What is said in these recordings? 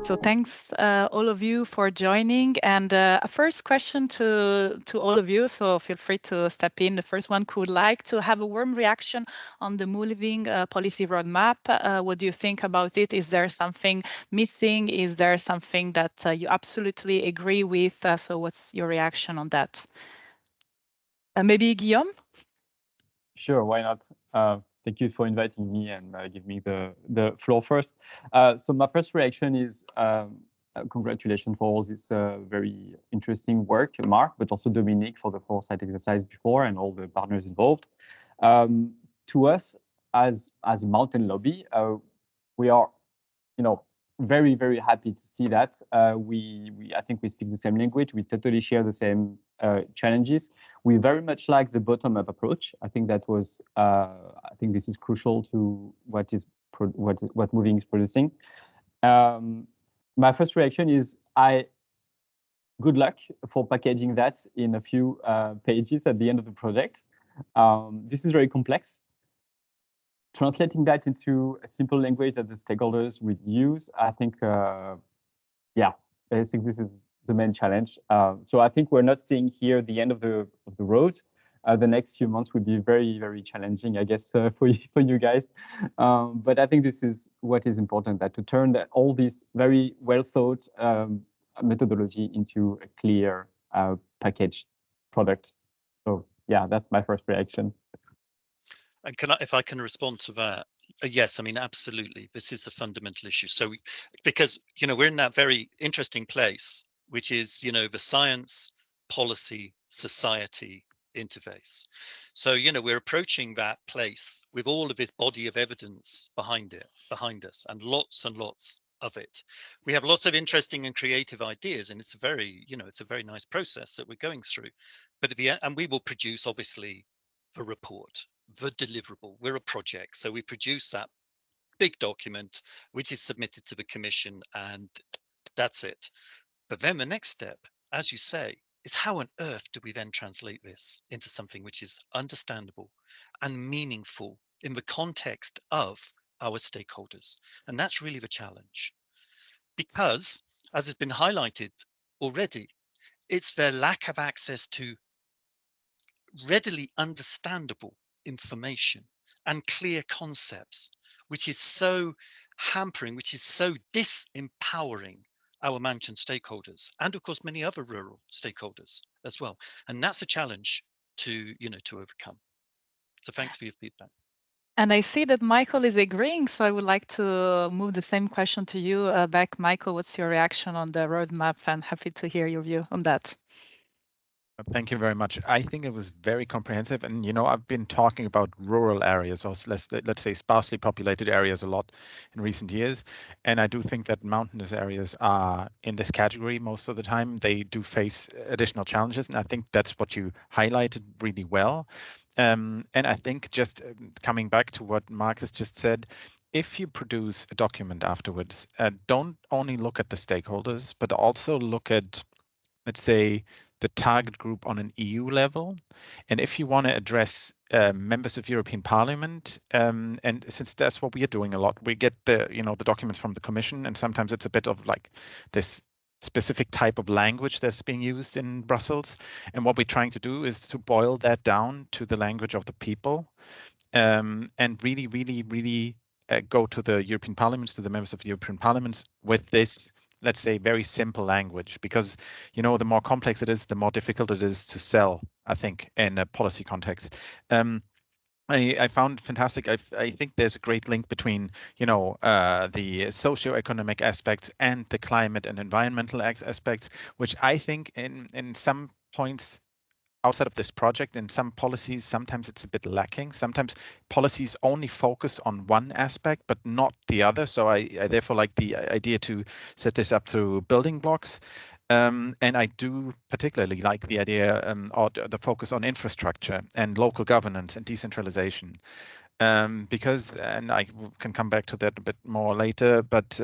So thanks all of you for joining. And a first question to all of you, so feel free to step in. The first one would like to have a warm reaction on the moving policy roadmap. What do you think about it? Is there something missing? Is there something that you absolutely agree with? So what's your reaction on that? Maybe Guillaume? Sure, why not? Thank you for inviting me and give me the floor first. So my first reaction is congratulations for all this very interesting work, Mark, but also Dominique for the foresight exercise before and all the partners involved. To us, as a mountain lobby, we are, very, very happy to see that. I think we speak the same language. We totally share the same challenges. We very much like the bottom-up approach. I think that was. I think this is crucial to what moving is producing. My first reaction is good luck for packaging that in a few pages at the end of the project. This is very complex. Translating that into a simple language that the stakeholders would use, I think, I think this is the main challenge. So I think we're not seeing here the end of the road. The next few months would be very, very challenging, I guess, for you guys. But I think this is what is important, that to turn all this very well thought methodology into a clear packaged product. So yeah, that's my first reaction. And if I can respond to that, yes, I mean, absolutely, this is a fundamental issue. So, because, we're in that very interesting place, which is, the science, policy, society interface. So, we're approaching that place with all of this body of evidence behind us, and lots of it. We have lots of interesting and creative ideas, and it's a very, it's a very nice process that we're going through. But and we will produce, obviously, the report, the deliverable. We're a project, so we produce that big document which is submitted to the commission, and that's it. But then the next step, as you say, is how on earth do we then translate this into something which is understandable and meaningful in the context of our stakeholders? And that's really the challenge, because, as has been highlighted already, it's their lack of access to readily understandable information and clear concepts, which is so hampering, which is so disempowering our mountain stakeholders, and of course many other rural stakeholders as well. And that's a challenge to overcome. So thanks for your feedback. And I see that Michael is agreeing, so I would like to move the same question to you back. Michael, what's your reaction on the roadmap? And happy to hear your view on that. Thank you very much. I think it was very comprehensive, and I've been talking about rural areas, or let's say sparsely populated areas, a lot in recent years, and I do think that mountainous areas are in this category most of the time. They do face additional challenges, and I think that's what you highlighted really well. And I think just coming back to what Marcus just said, if you produce a document afterwards, don't only look at the stakeholders, but also look at, let's say, the target group on an EU level. And if you want to address members of European Parliament, and since that's what we are doing a lot, we get the documents from the Commission, and sometimes it's a bit of like this specific type of language that's being used in Brussels. And what we're trying to do is to boil that down to the language of the people, and really, really, really go to the European Parliaments, to the members of the European Parliaments with this, let's say, very simple language, because the more complex it is, the more difficult it is to sell, I think, in a policy context. I found fantastic. I think there's a great link between the socioeconomic aspects and the climate and environmental aspects, which I think in some points outside of this project, in some policies, sometimes it's a bit lacking. Sometimes policies only focus on one aspect, but not the other. So I therefore like the idea to set this up through building blocks. And I do particularly like the idea or the focus on infrastructure and local governance and decentralization. Because, and I can come back to that a bit more later, but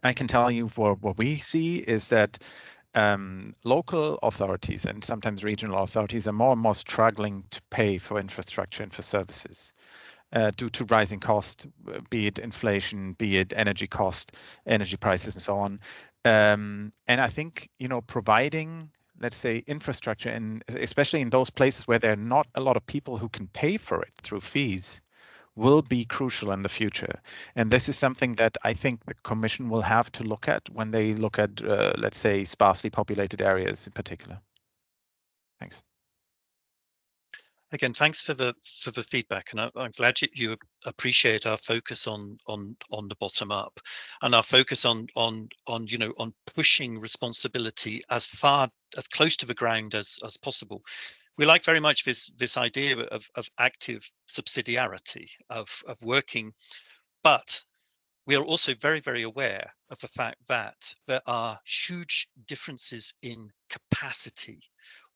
I can tell you what we see is that local authorities and sometimes regional authorities are more and more struggling to pay for infrastructure and for services. due to rising cost, be it inflation, be it energy cost, energy prices, and so on. And I think, providing, let's say, infrastructure, and especially in those places where there are not a lot of people who can pay for it through fees, will be crucial in the future. And this is something that I think the Commission will have to look at when they look at, let's say, sparsely populated areas in particular. Thanks. Again, thanks for the feedback, and I'm glad you appreciate our focus on the bottom up, and our focus on pushing responsibility as close to the ground as possible. We like very much this idea of active subsidiarity, of working, but we are also very, very aware of the fact that there are huge differences in capacity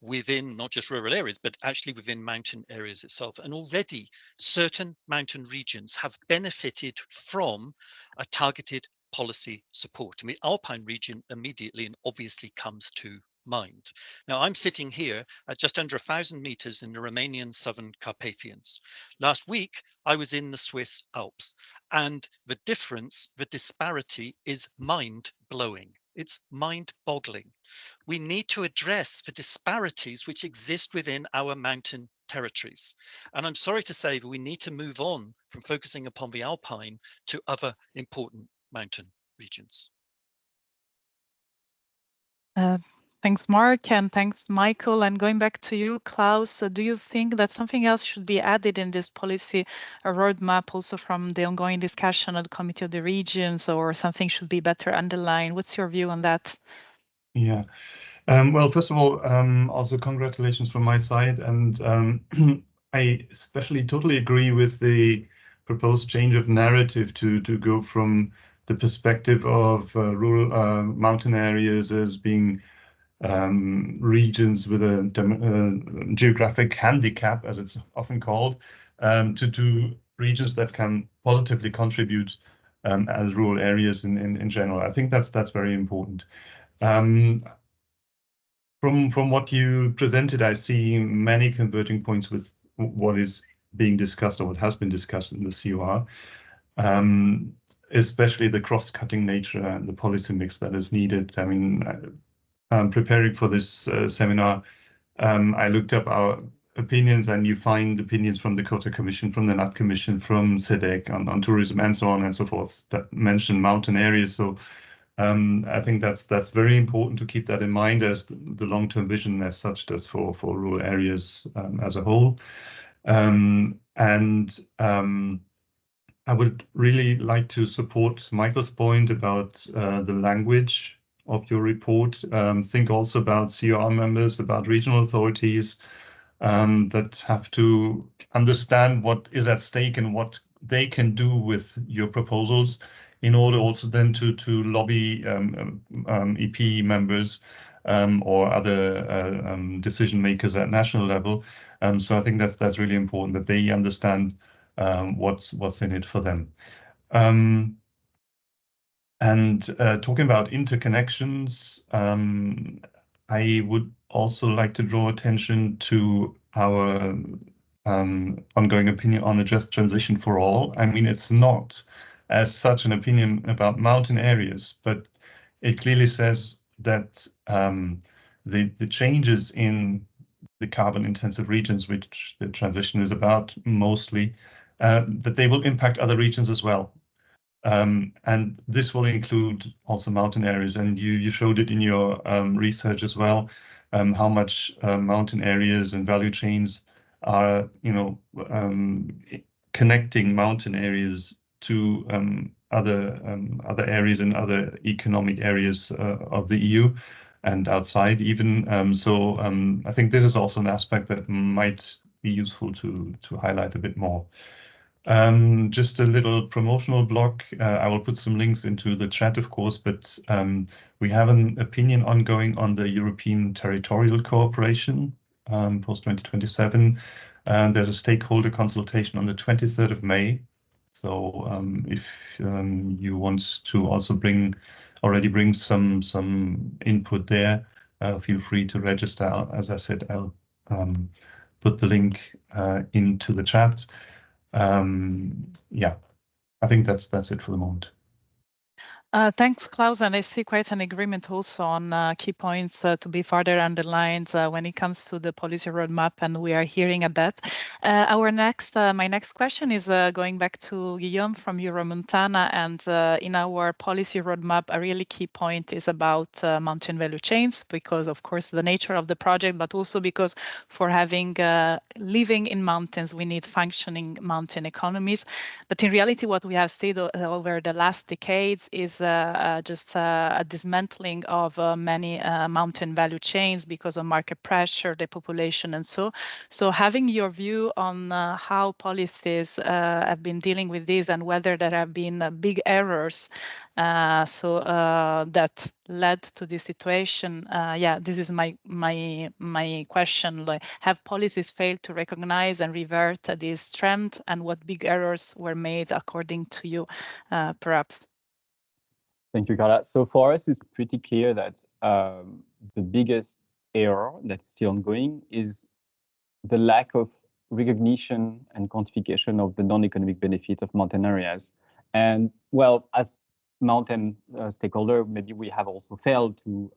within not just rural areas, but actually within mountain areas itself. And already certain mountain regions have benefited from a targeted policy support. I mean, Alpine region immediately and obviously comes to mind. Now, I'm sitting here at just under 1,000 meters in the Romanian Southern Carpathians. Last week, I was in the Swiss Alps, and the difference, the disparity is mind-blowing. It's mind-boggling. We need to address the disparities which exist within our mountain territories. And I'm sorry to say that we need to move on from focusing upon the Alpine to other important mountain regions. Thanks, Mark, and thanks, Michael. And going back to you, Klaus, do you think that something else should be added in this policy, a roadmap also from the ongoing discussion at the Committee of the Regions, or something should be better underlined? What's your view on that? Yeah. Well, first of all, also congratulations from my side. And I especially totally agree with the proposed change of narrative to go from the perspective of rural mountain areas as being regions with a geographic handicap, as it's often called, to regions that can positively contribute as rural areas in general. I think that's very important. From what you presented, I see many converging points with what is being discussed or what has been discussed in the COR, especially the cross-cutting nature and the policy mix that is needed. I mean, preparing for this seminar, I looked up our opinions, and you find opinions from the Kota Commission, from the NAT Commission, from SEDEC on tourism, and so on and so forth, that mention mountain areas. So I think that's very important to keep that in mind as the long-term vision as such does for rural areas as a whole. I would really like to support Michael's point about the language of your report. Think also about COR members, about regional authorities that have to understand what is at stake and what they can do with your proposals, in order also then to lobby EP members or other decision makers at national level. So I think that's really important, that they understand what's in it for them. Talking about interconnections, I would also like to draw attention to our ongoing opinion on a just transition for all. I mean, it's not as such an opinion about mountain areas, but it clearly says that the changes in the carbon-intensive regions, which the transition is about mostly, that they will impact other regions as well. And this will include also mountain areas. And you showed it in your research as well, how much mountain areas and value chains are, connecting mountain areas to other areas and other economic areas of the EU and outside even. I think this is also an aspect that might be useful to highlight a bit more. Just a little promotional block. I will put some links into the chat, of course, but we have an opinion ongoing on the European territorial cooperation post 2027. There's a stakeholder consultation on the 23rd of May. So if you want to also already bring some input there, feel free to register. As I said, I'll put the link into the chat. Yeah, I think that's it for the moment. Thanks, Klaus. And I see quite an agreement also on key points to be further underlined when it comes to the policy roadmap, and we are hearing at that. My next question is going back to Guillaume from Euromontana, and in our policy roadmap, a really key point is about mountain value chains, because of course the nature of the project, but also because for having living in mountains, we need functioning mountain economies. But in reality, what we have seen over the last decades is just a dismantling of many mountain value chains because of market pressure, depopulation, and so. So having your view on how policies have been dealing with this and whether there have been big errors that led to this situation. Yeah, this is my question. Like, have policies failed to recognize and revert this trend, and what big errors were made according to you, perhaps? Thank you, Carla. So for us, it's pretty clear that the biggest error that's still ongoing is the lack of recognition and quantification of the non-economic benefit of mountain areas. And well, as mountain stakeholder, maybe we have also failed to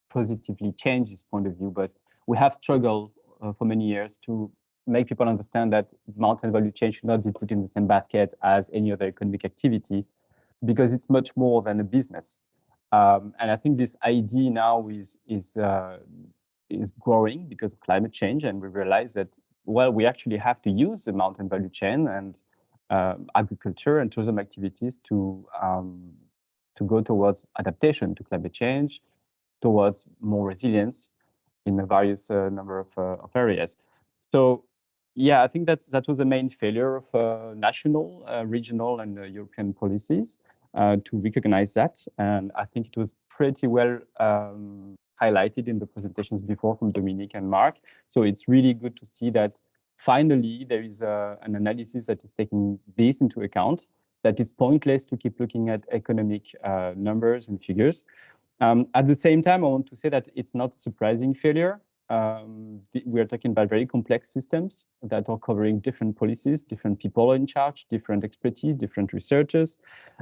positively change this point of view, but we have struggled for many years to make people understand that mountain value chain should not be put in the same basket as any other economic activity, because it's much more than a business. And I think this idea now is growing because of climate change, and we realize that, well, we actually have to use the mountain value chain and agriculture and tourism activities to go towards adaptation to climate change, towards more resilience in a various number of areas. So yeah, I think that was the main failure of national, regional, and European policies to recognize that. And I think it was pretty well highlighted in the presentations before from Dominique and Mark. So it's really good to see that finally there is an analysis that is taking this into account, that it's pointless to keep looking at economic numbers and figures. At the same time, I want to say that it's not a surprising failure. We are talking about very complex systems that are covering different policies, different people in charge, different expertise, different researchers.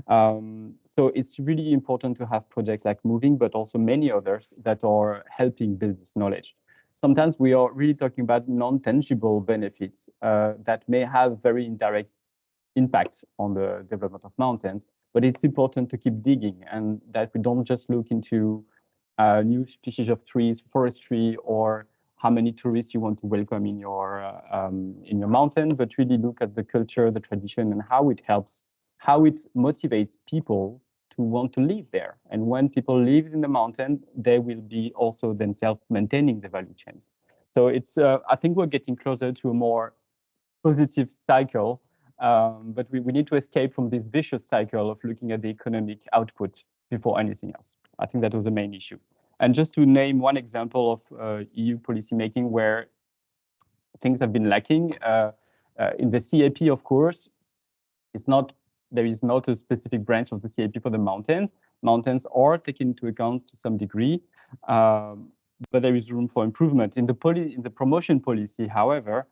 So it's really important to have projects like Moving, but also many others that are helping build this knowledge. Sometimes we are really talking about non-tangible benefits that may have very indirect impacts on the development of mountains, but it's important to keep digging, and that we don't just look into new species of trees, forestry, or how many tourists you want to welcome in your mountain, but really look at the culture, the tradition, and how it helps, how it motivates people to want to live there. And when people live in the mountain, they will be also themselves maintaining the value chains. So it's I think we're getting closer to a more positive cycle, but we need to escape from this vicious cycle of looking at the economic output before anything else. I think that was the main issue. And just to name one example of EU policymaking where things have been lacking, in the CAP, of course, there is not a specific branch of the CAP for the mountain. Mountains are taken into account to some degree, but there is room for improvement. In the promotion policy, however,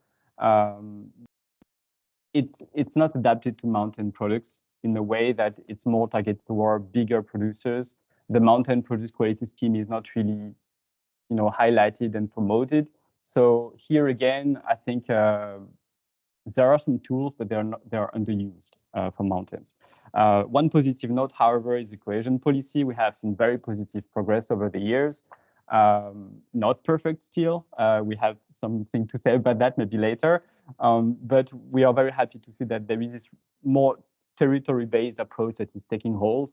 it's not adapted to mountain products in a way that it's more targeted toward bigger producers. The mountain produce quality scheme is not really, highlighted and promoted. So here again, I think there are some tools, but they are underused for mountains. One positive note, however, is the cohesion policy. We have seen very positive progress over the years. Not perfect still. We have something to say about that maybe later. But we are very happy to see that there is this more territory-based approach that is taking hold.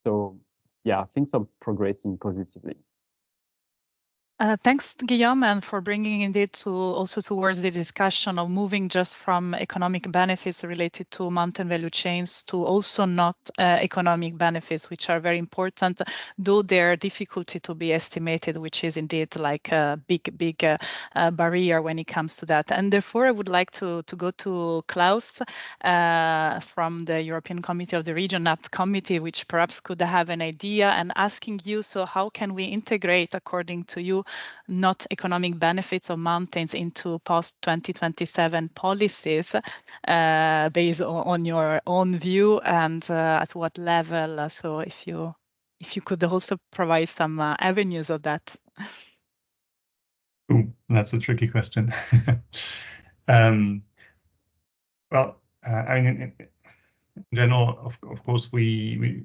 So yeah, things are progressing positively. Thanks, Guillaume, and for bringing indeed also towards the discussion of moving just from economic benefits related to mountain value chains to also not economic benefits, which are very important, though they're difficulty to be estimated, which is indeed like a big barrier when it comes to that. And therefore, I would like to go to Klaus from the European Committee of the Region, that committee, which perhaps could have an idea, and asking you, so how can we integrate, according to you, not economic benefits of mountains into post-2027 policies based on your own view, and at what level? So if you could also provide some avenues of that. Ooh, that's a tricky question. Well, I mean, in general, of course, we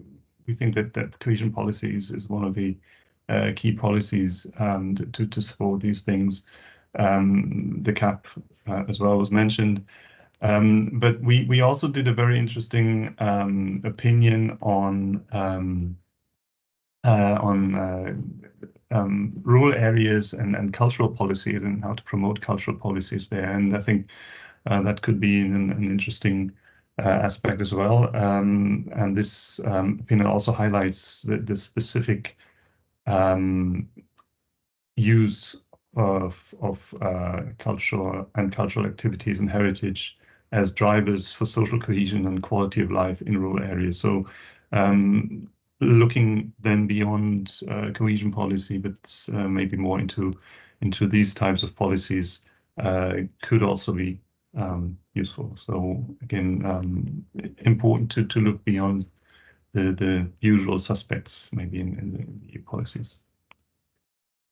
think that cohesion policies is one of the key policies to support these things. The CAP as well was mentioned. But we also did a very interesting opinion on rural areas and cultural policies and how to promote cultural policies there. And I think that could be an interesting aspect as well. And this opinion also highlights the specific use of cultural activities and heritage as drivers for social cohesion and quality of life in rural areas. So looking then beyond cohesion policy, but maybe more into these types of policies could also be useful. So again, important to look beyond the usual suspects, maybe in the EU policies.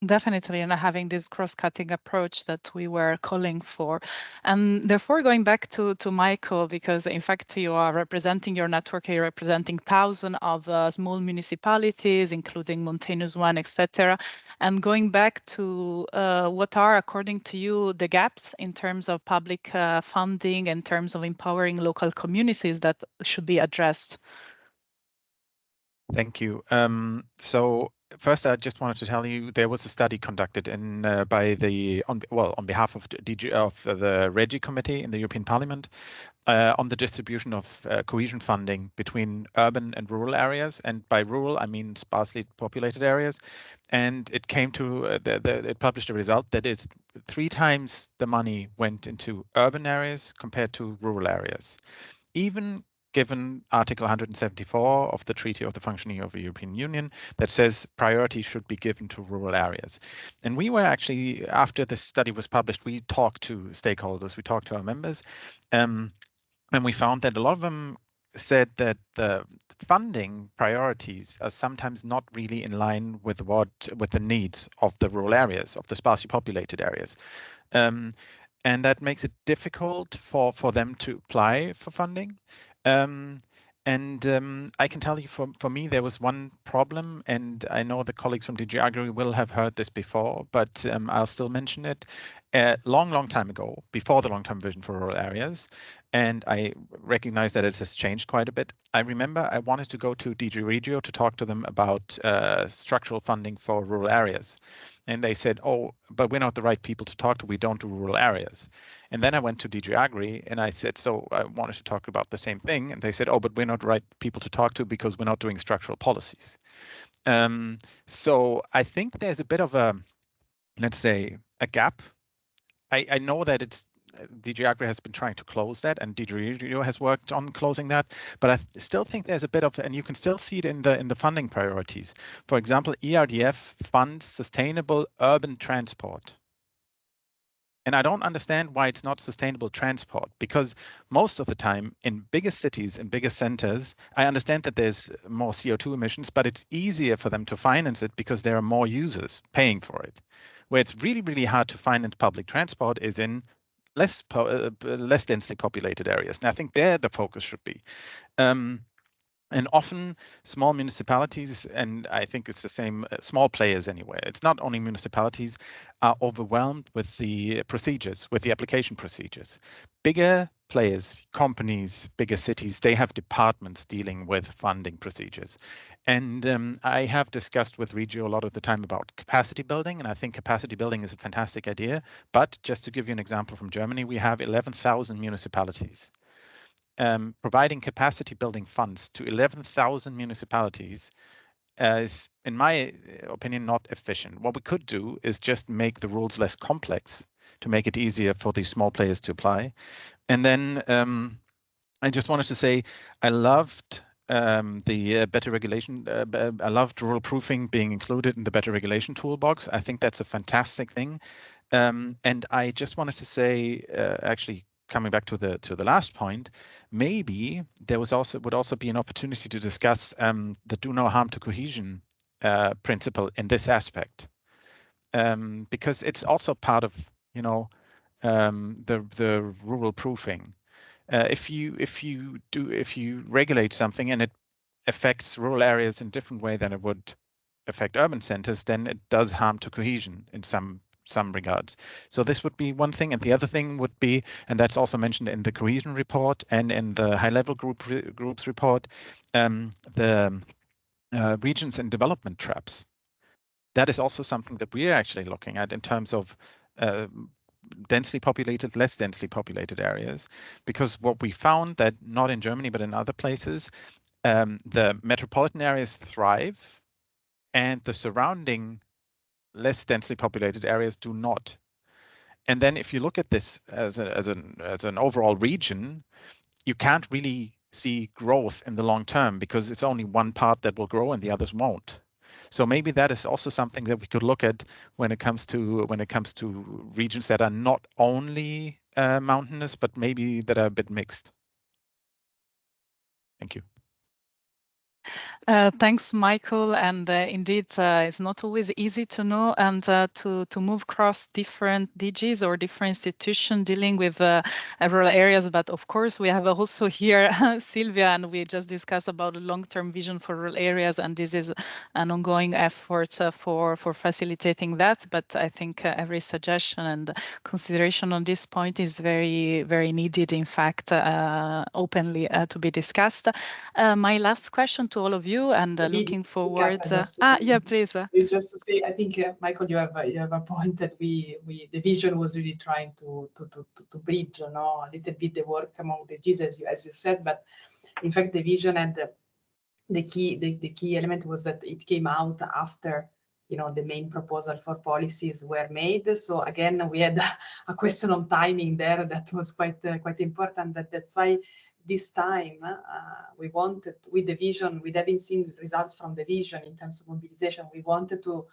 Definitely, and having this cross-cutting approach that we were calling for. And therefore, going back to Michael, because in fact, you are representing your network, you're representing thousands of small municipalities, including mountainous one, etc. And going back to what are, according to you, the gaps in terms of public funding, in terms of empowering local communities that should be addressed? Thank you. So first, I just wanted to tell you there was a study conducted on behalf of the Regi Committee in the European Parliament on the distribution of cohesion funding between urban and rural areas, and by rural I mean sparsely populated areas. And it came to it published a result that is 3 times the money went into urban areas compared to rural areas, even given Article 174 of the Treaty of the Functioning of the European Union that says priority should be given to rural areas. And we were actually, after this study was published, we talked to stakeholders, we talked to our members, and we found that a lot of them said that the funding priorities are sometimes not really in line with the needs of the rural areas, of the sparsely populated areas. And that makes it difficult for them to apply for funding. I can tell you for me, there was one problem, and I know the colleagues from DG Agri will have heard this before, but I'll still mention it. A long time ago, before the long-term vision for rural areas, and I recognize that it has changed quite a bit. I remember I wanted to go to DG Regio to talk to them about structural funding for rural areas. And they said, oh, but we're not the right people to talk to. We don't do rural areas. And then I went to DG Agri and I said, so I wanted to talk about the same thing. And they said, oh, but we're not the right people to talk to because we're not doing structural policies. So I think there's a bit of a, let's say, a gap. I know that it's DG Agri has been trying to close that, and DG Regio has worked on closing that. But I still think there's a bit of, and you can still see it in the funding priorities. For example, ERDF funds sustainable urban transport. And I don't understand why it's not sustainable transport, because most of the time in bigger cities and bigger centers, I understand that there's more CO2 emissions, but it's easier for them to finance it because there are more users paying for it. Where it's really, really hard to finance public transport is in less densely populated areas. And I think there the focus should be. And often small municipalities, and I think it's the same, small players anyway, it's not only municipalities, are overwhelmed with the procedures, with the application procedures. Bigger players, companies, bigger cities, they have departments dealing with funding procedures. And I have discussed with Regio a lot of the time about capacity building, and I think capacity building is a fantastic idea. But just to give you an example from Germany, we have 11,000 municipalities. Providing capacity building funds to 11,000 municipalities is, in my opinion, not efficient. What we could do is just make the rules less complex to make it easier for these small players to apply. And then I just wanted to say I loved the better regulation. I loved rural proofing being included in the better regulation toolbox. I think that's a fantastic thing. And I just wanted to say, actually, coming back to the last point, maybe there would also be an opportunity to discuss the do no harm to cohesion principle in this aspect, because it's also part of the rural proofing. If you regulate something and it affects rural areas in a different way than it would affect urban centers, then it does harm to cohesion in some regards. So this would be one thing, and the other thing would be, and that's also mentioned in the cohesion report and in the high-level groups report, the regions and development traps. That is also something that we are actually looking at in terms of densely populated, less densely populated areas, because what we found that not in Germany but in other places, the metropolitan areas thrive, and the surrounding less densely populated areas do not. And then if you look at this as an overall region, you can't really see growth in the long term because it's only one part that will grow and the others won't. So maybe that is also something that we could look at when it comes to regions that are not only mountainous, but maybe that are a bit mixed. Thank you. Thanks, Michael. And indeed, it's not always easy to know and to move across different DGs or different institutions dealing with rural areas. But of course, we have also here Sylvia, and we just discussed about the long-term vision for rural areas, and this is an ongoing effort for facilitating that. But I think every suggestion and consideration on this point is very, very needed, in fact, openly to be discussed. My last question to all of you, and looking forward. Yeah, please. Just to say, I think Michael, you have a point that the vision was really trying to bridge, a little bit the work among the Gs, as you said, but in fact the vision and the key element was that it came out after the main proposal for policies were made. So again, we had a question on timing there that was quite important. That's why this time we wanted, with the vision, with having seen results from the vision in terms of mobilization, we wanted to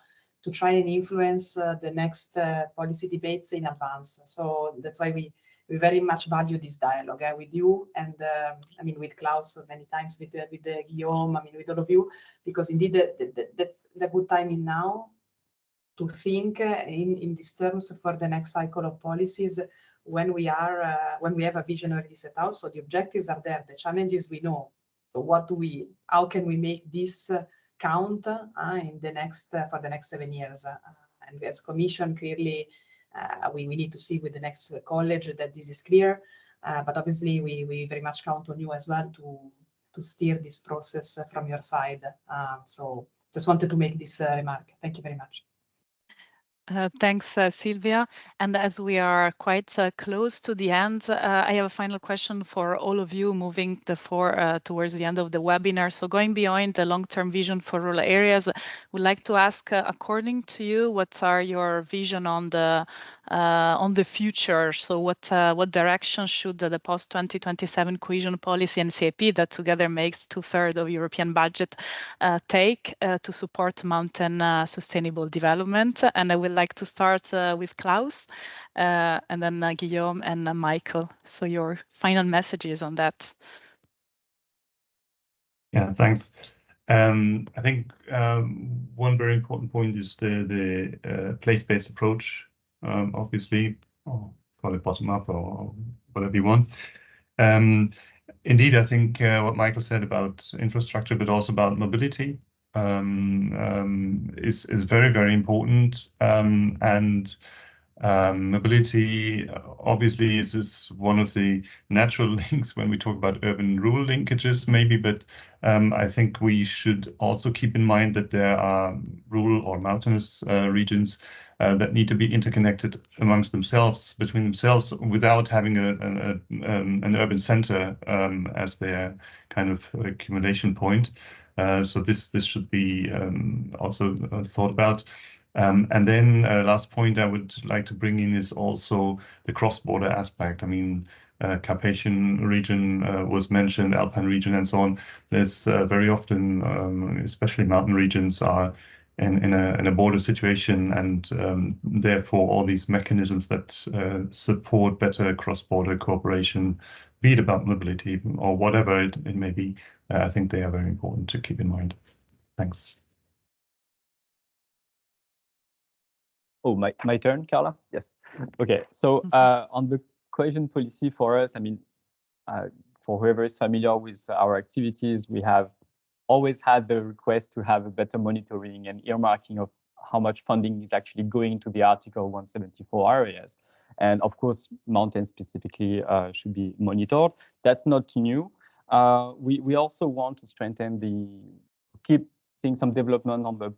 try and influence the next policy debates in advance. So that's why we very much value this dialogue with you, and I mean with Klaus many times, with Guillaume, I mean with all of you, because indeed that's the good timing now to think in these terms for the next cycle of policies, when we have a vision already set out. So the objectives are there, the challenges we know. So how can we make this count in the next for the next 7 years? And as Commission, clearly we need to see with the next college that this is clear. But obviously we very much count on you as well to steer this process from your side. So just wanted to make this remark. Thank you very much. Thanks, Sylvia. And as we are quite close to the end, I have a final question for all of you moving towards the end of the webinar. So going beyond the long-term vision for rural areas, we'd like to ask, according to you, what are your vision on the future? So what direction should the post-2027 cohesion policy and CAP, that together makes 2/3 of European budget, take to support mountain sustainable development? And I will like to start with Klaus, and then Guillaume and Michael. So your final messages on that. Yeah, thanks. I think one very important point is the place-based approach, obviously, or call it bottom-up or whatever you want. Indeed, I think what Michael said about infrastructure, but also about mobility, is very, very important. And mobility obviously is one of the natural links when we talk about urban-rural linkages, maybe, but I think we should also keep in mind that there are rural or mountainous regions that need to be interconnected amongst themselves, between themselves, without having an urban center as their kind of accumulation point. So this should be also thought about. And then last point I would like to bring in is also the cross-border aspect. I mean, Carpathian region was mentioned, Alpine region, and so on. There's very often, especially mountain regions, are in a border situation, and therefore all these mechanisms that support better cross-border cooperation, be it about mobility or whatever it may be, I think they are very important to keep in mind. Thanks. Oh, my turn, Carla? Yes. Okay. So on the cohesion policy for us, I mean, for whoever is familiar with our activities, we have always had the request to have a better monitoring and earmarking of how much funding is actually going to the Article 174 areas. And of course, mountains specifically should be monitored. That's not new. We also want to strengthen keep seeing some development on the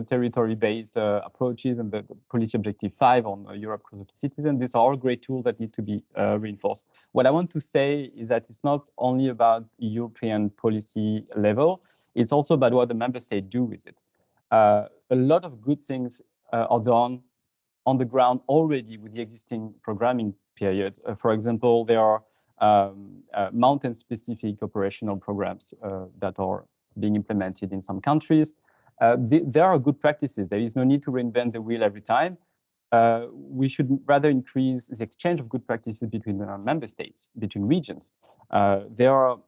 territory-based approaches and the policy objective 5 on Europe closer to citizens. These are all great tools that need to be reinforced. What I want to say is that it's not only about European policy level, it's also about what the member states do with it. A lot of good things are done on the ground already with the existing programming period. For example, there are mountain-specific operational programs that are being implemented in some countries. There are good practices. There is no need to reinvent the wheel every time. We should rather increase the exchange of good practices between member states, between regions. There are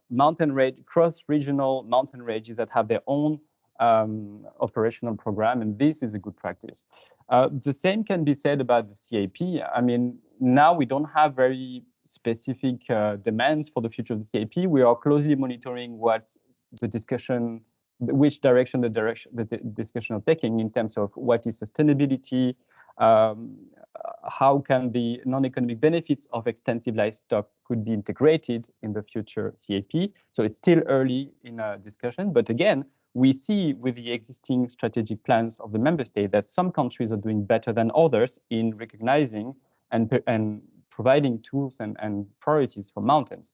cross-regional mountain ranges that have their own operational program, and this is a good practice. The same can be said about the CAP. I mean, now we don't have very specific demands for the future of the CAP. We are closely monitoring what the discussion, which direction the discussion is taking in terms of what is sustainability, how can the non-economic benefits of extensive livestock could be integrated in the future CAP. So it's still early in a discussion, but again, we see with the existing strategic plans of the member state that some countries are doing better than others in recognizing and providing tools and priorities for mountains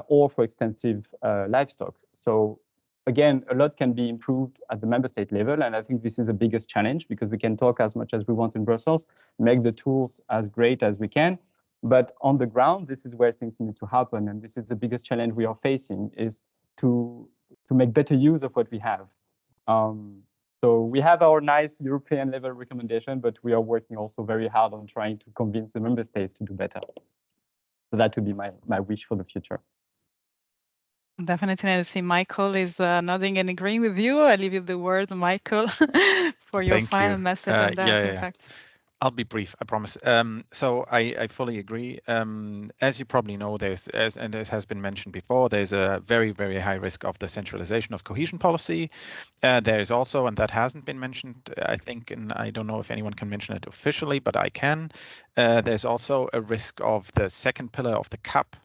or for extensive livestock. So again, a lot can be improved at the member state level, and I think this is the biggest challenge because we can talk as much as we want in Brussels, make the tools as great as we can, but on the ground, this is where things need to happen, and this is the biggest challenge we are facing, is to make better use of what we have. So we have our nice European level recommendation, but we are working also very hard on trying to convince the member states to do better. So that would be my wish for the future. Definitely, I see Michael is nodding and agreeing with you. I leave you the word, Michael, for your final message on that. In fact, I'll be brief, I promise. So I fully agree. As you probably know, and as has been mentioned before, there's a very, very high risk of the centralization of cohesion policy. There is also, and that hasn't been mentioned, I think, and I don't know if anyone can mention it officially, but I can. There's also a risk of the second pillar of the CAP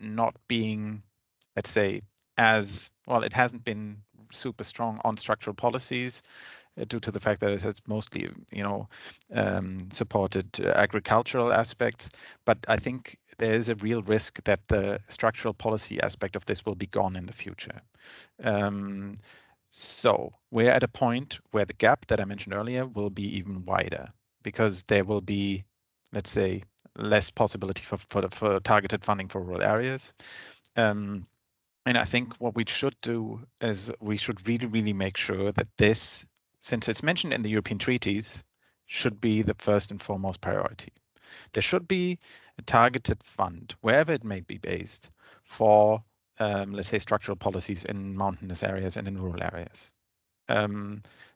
not being, let's say, as well. It hasn't been super strong on structural policies due to the fact that it has mostly, supported agricultural aspects. But I think there is a real risk that the structural policy aspect of this will be gone in the future. So we're at a point where the gap that I mentioned earlier will be even wider because there will be, let's say, less possibility for targeted funding for rural areas. And I think what we should do is we should really, really make sure that this, since it's mentioned in the European treaties, should be the first and foremost priority. There should be a targeted fund, wherever it may be based, for, let's say, structural policies in mountainous areas and in rural areas.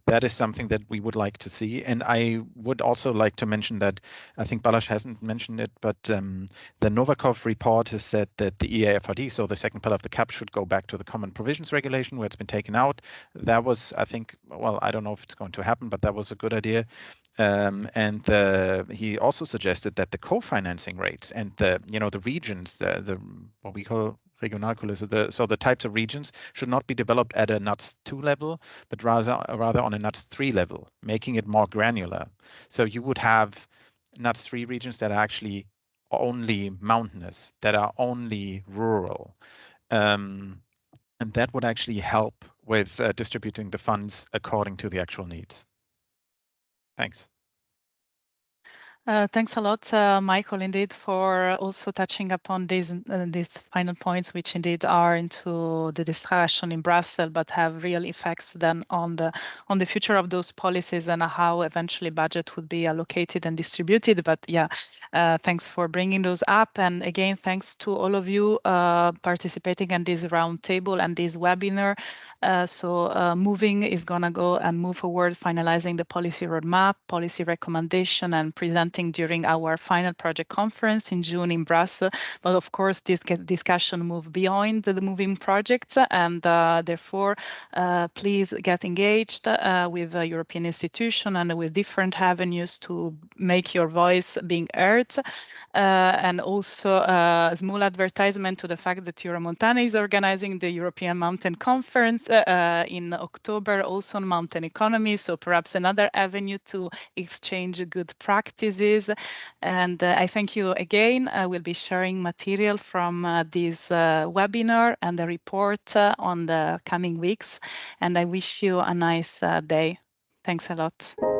That is something that we would like to see. And I would also like to mention that, I think Balázs hasn't mentioned it, but the Novakov report has said that the EAFRD, so the second pillar of the CAP, should go back to the Common Provisions Regulation where it's been taken out. That was, I think, well, I don't know if it's going to happen, but that was a good idea. And he also suggested that the co-financing rates and the regions, the what we call regionalkulisse, so the types of regions should not be developed at a NUTS 2 level, but rather on a NUTS 3 level, making it more granular. So you would have NUTS 3 regions that are actually only mountainous, that are only rural. And that would actually help with distributing the funds according to the actual needs. Thanks. Thanks a lot, Michael, indeed, for also touching upon these final points, which indeed are into the discussion in Brussels, but have real effects then on the future of those policies and how eventually budget would be allocated and distributed. But yeah, thanks for bringing those up. And again, thanks to all of you participating in this roundtable and this webinar. Moving is going to go and move forward, finalizing the policy roadmap, policy recommendation, and presenting during our final project conference in June in Brussels. But of course, this discussion move beyond the moving projects, and therefore, please get engaged with European institutions and with different avenues to make your voice being heard. And also a small advertisement to the fact that Euromontana is organizing the European Mountain Conference in October, also on mountain economy. So perhaps another avenue to exchange good practices. And I thank you again. I will be sharing material from this webinar and the report on the coming weeks. And I wish you a nice day. Thanks a lot.